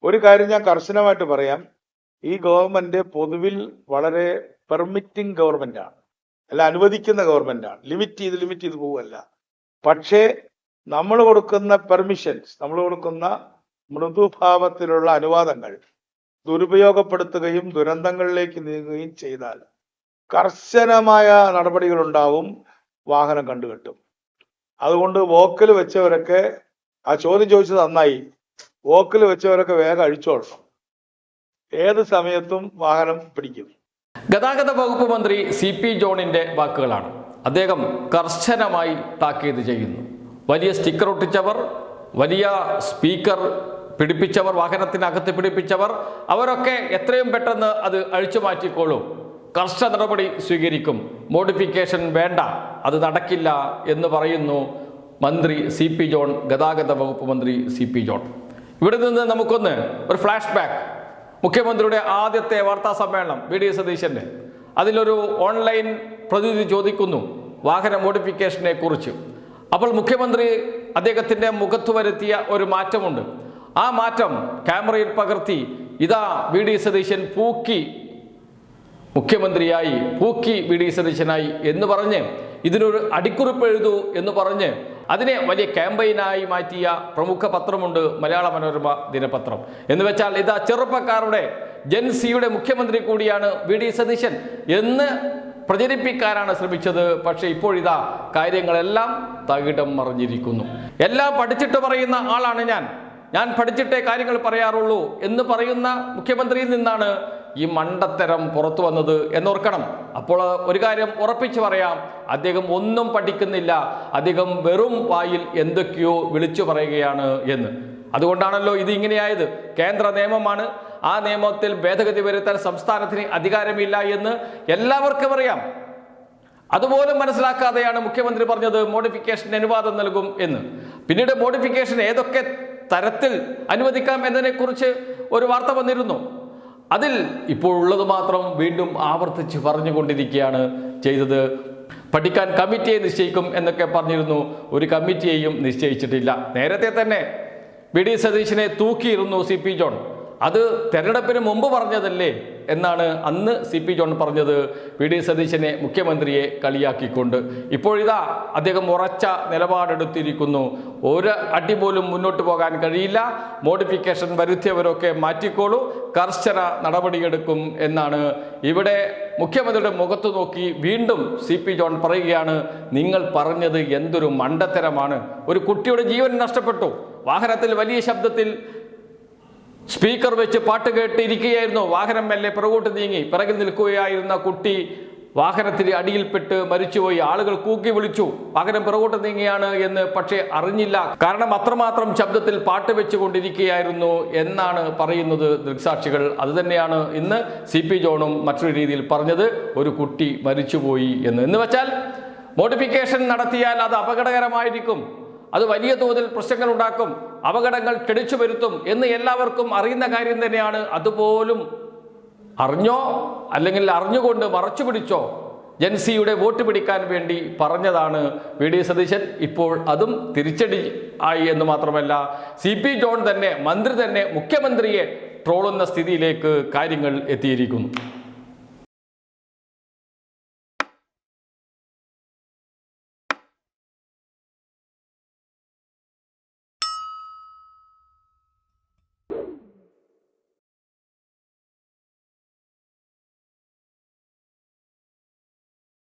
ഒരു കാര്യം ഞാൻ കർശനമായിട്ട് പറയാം, ഈ ഗവൺമെന്റ് പൊതുവിൽ വളരെ പെർമിറ്റിംഗ് ഗവൺമെന്റാണ്, അല്ല അനുവദിക്കുന്ന ഗവൺമെന്റാണ്. ലിമിറ്റ് ചെയ്ത് പോവല്ല. പക്ഷേ നമ്മൾ കൊടുക്കുന്ന പെർമിഷൻസ്, നമ്മൾ കൊടുക്കുന്ന മൃദുഭാവത്തിലുള്ള അനുവാദങ്ങൾ ദുരുപയോഗപ്പെടുത്തുകയും ദുരന്തങ്ങളിലേക്ക് നീങ്ങുകയും ചെയ്താൽ കർശനമായ നടപടികളുണ്ടാവും, വാഹനം കണ്ടുകെട്ടും. അതുകൊണ്ട് വോക്കൽ വെച്ചവരൊക്കെ, ആ ചോദ്യം ചോദിച്ചത് നന്നായി, വോക്കൽ വെച്ചവരൊക്കെ വേഗം അഴിച്ചോളണം. ഏത് സമയത്തും വാഹനം പിടിക്കും. ഗതാഗത വകുപ്പ് മന്ത്രി CP ജോണിന്റെ വാക്കുകളാണ്. അദ്ദേഹം കർശനമായി താക്കീത് ചെയ്യുന്നു. വലിയ സ്റ്റിക്കർ ഒട്ടിച്ചവർ, വലിയ സ്പീക്കർ പിടിപ്പിച്ചവർ, വാഹനത്തിനകത്ത് പിടിപ്പിച്ചവർ, അവരൊക്കെ എത്രയും പെട്ടെന്ന് അത് അഴിച്ചു മാറ്റിക്കോളൂ, കർശന നടപടി സ്വീകരിക്കും, മോഡിഫിക്കേഷൻ വേണ്ട, അത് നടക്കില്ല എന്ന് പറയുന്നു മന്ത്രി CP ജോൺ, ഗതാഗത വകുപ്പ് മന്ത്രി CP ജോൺ. ഇവിടെ നിന്ന് നമുക്കൊന്ന് ഒരു ഫ്ലാഷ് ബാക്ക്. മുഖ്യമന്ത്രിയുടെ ആദ്യത്തെ വാർത്താ സമ്മേളനം VD സതീശൻ്റെ, അതിലൊരു ഓൺലൈൻ പ്രതിനിധി ചോദിക്കുന്നു വാഹന മോഡിഫിക്കേഷനെ കുറിച്ച്. അപ്പോൾ മുഖ്യമന്ത്രി അദ്ദേഹത്തിൻ്റെ മുഖത്ത് വരുത്തിയ ഒരു മാറ്റമുണ്ട്. ആ മാറ്റം ക്യാമറയിൽ പകർത്തി, ഇതാ VD സതീശൻ പൂക്കി മുഖ്യമന്ത്രിയായി, പൂക്കി VD സതീശനായി എന്ന് പറഞ്ഞ് ഇതിനൊരു അടിക്കുറിപ്പ് എഴുതൂ എന്ന് പറഞ്ഞ് അതിനെ വലിയ ക്യാമ്പയിനായി മാറ്റിയ പ്രമുഖ പത്രമുണ്ട്, മലയാള മനോരമ ദിനപത്രം. എന്ന് വെച്ചാൽ ഇതാ ചെറുപ്പക്കാരുടെ ജൻസിയുടെ മുഖ്യമന്ത്രി കൂടിയാണ് VD സതീശൻ എന്ന് പ്രചരിപ്പിക്കാനാണ് ശ്രമിച്ചത്. പക്ഷേ ഇപ്പോഴിതാ കാര്യങ്ങളെല്ലാം തകിടം മറിഞ്ഞിരിക്കുന്നു. എല്ലാം പഠിച്ചിട്ട് പറയുന്ന ആളാണ് ഞാൻ പഠിച്ചിട്ടേ കാര്യങ്ങൾ പറയാറുള്ളൂ എന്ന് പറയുന്ന മുഖ്യമന്ത്രിയിൽ നിന്നാണ് ഈ മണ്ടത്തരം പുറത്തു വന്നത് എന്നോർക്കണം. അപ്പോൾ ഒരു കാര്യം ഉറപ്പിച്ചു പറയാം, അദ്ദേഹം ഒന്നും പഠിക്കുന്നില്ല, അദ്ദേഹം വെറും വായിൽ എന്തൊക്കെയോ വിളിച്ചു പറയുകയാണ് എന്ന്. അതുകൊണ്ടാണല്ലോ ഇത് ഇങ്ങനെയായത്. കേന്ദ്ര നിയമമാണ്, ആ നിയമത്തിൽ ഭേദഗതി വരുത്താൻ സംസ്ഥാനത്തിന് അധികാരമില്ല എന്ന് എല്ലാവർക്കും അറിയാം. അതുപോലും മനസ്സിലാക്കാതെയാണ് മുഖ്യമന്ത്രി പറഞ്ഞത് മോഡിഫിക്കേഷന് അനുവാദം നൽകും എന്ന്. പിന്നീട് മോഡിഫിക്കേഷൻ ഏതൊക്കെ തരത്തിൽ അനുവദിക്കാം എന്നതിനെക്കുറിച്ച് ഒരു വാർത്ത വന്നിരുന്നു. അതിൽ ഇപ്പോഴുള്ളത് മാത്രം വീണ്ടും ആവർത്തിച്ച് പറഞ്ഞുകൊണ്ടിരിക്കുകയാണ് ചെയ്തത്. പഠിക്കാൻ കമ്മിറ്റിയെ നിശ്ചയിക്കും എന്നൊക്കെ പറഞ്ഞിരുന്നു. ഒരു കമ്മിറ്റിയെയും നിശ്ചയിച്ചിട്ടില്ല. നേരത്തെ തന്നെ VD സതീശനെ തൂക്കിയിരുന്നു CP ജോൺ. അത് തെരഞ്ഞെടുപ്പിന് മുമ്പ് പറഞ്ഞതല്ലേ എന്നാണ് അന്ന് CP ജോൺ പറഞ്ഞത്, VD സതീശനെ, മുഖ്യമന്ത്രിയെ കളിയാക്കിക്കൊണ്ട്. ഇപ്പോഴിതാ അദ്ദേഹം ഉറച്ച നിലപാടെടുത്തിരിക്കുന്നു. ഒരു അടി പോലും മുന്നോട്ട് പോകാൻ കഴിയില്ല, മോഡിഫിക്കേഷൻ വരുത്തിയവരൊക്കെ മാറ്റിക്കോളൂ, കർശന നടപടിയെടുക്കും എന്നാണ്. ഇവിടെ മുഖ്യമന്ത്രിയുടെ മുഖത്ത് നോക്കി വീണ്ടും CP ജോൺ പറയുകയാണ്, നിങ്ങൾ പറഞ്ഞത് എന്തൊരു മണ്ടത്തരമാണ്. ഒരു കുട്ടിയുടെ ജീവൻ നഷ്ടപ്പെട്ടു. വാഹനത്തിൽ വലിയ ശബ്ദത്തിൽ സ്പീക്കർ വെച്ച് പാട്ട് കേട്ടിരിക്കുകയായിരുന്നു. വാഹനം മെല്ലെ പിറകോട്ട് നീങ്ങി. പിറകിൽ നിൽക്കുകയായിരുന്ന കുട്ടി വാഹനത്തിന് അടിയിൽപ്പെട്ട് മരിച്ചുപോയി. ആളുകൾ കൂക്കി വിളിച്ചു വാഹനം പിറകോട്ട് നീങ്ങിയാണ് എന്ന്. പക്ഷേ അറിഞ്ഞില്ല, കാരണം അത്രമാത്രം ശബ്ദത്തിൽ പാട്ട് വെച്ചുകൊണ്ടിരിക്കുകയായിരുന്നു എന്നാണ് പറയുന്നത് ദൃക്സാക്ഷികൾ. അതുതന്നെയാണ് ഇന്ന് CP ജോണും മറ്റൊരു രീതിയിൽ പറഞ്ഞത്, ഒരു കുട്ടി മരിച്ചുപോയി എന്ന് വെച്ചാൽ മോഡിഫിക്കേഷൻ നടത്തിയാൽ അത് അപകടകരമായിരിക്കും, അത് വലിയ തോതിൽ പ്രശ്നങ്ങൾ ഉണ്ടാക്കും, അപകടങ്ങൾ ക്ഷണിച്ചു വരുത്തും എന്ന് എല്ലാവർക്കും അറിയുന്ന കാര്യം തന്നെയാണ്. അതുപോലും അറിഞ്ഞോ അല്ലെങ്കിൽ അറിഞ്ഞുകൊണ്ട് മറച്ചു പിടിച്ചോ ജൻസിയുടെ വോട്ട് പിടിക്കാൻ വേണ്ടി പറഞ്ഞതാണ് VD സതീശൻ. ഇപ്പോൾ അതും തിരിച്ചടി ആയി എന്ന് മാത്രമല്ല, CP ജോൺ തന്നെ, മന്ത്രി തന്നെ മുഖ്യമന്ത്രിയെ ട്രോളുന്ന സ്ഥിതിയിലേക്ക് കാര്യങ്ങൾ എത്തിയിരിക്കുന്നു.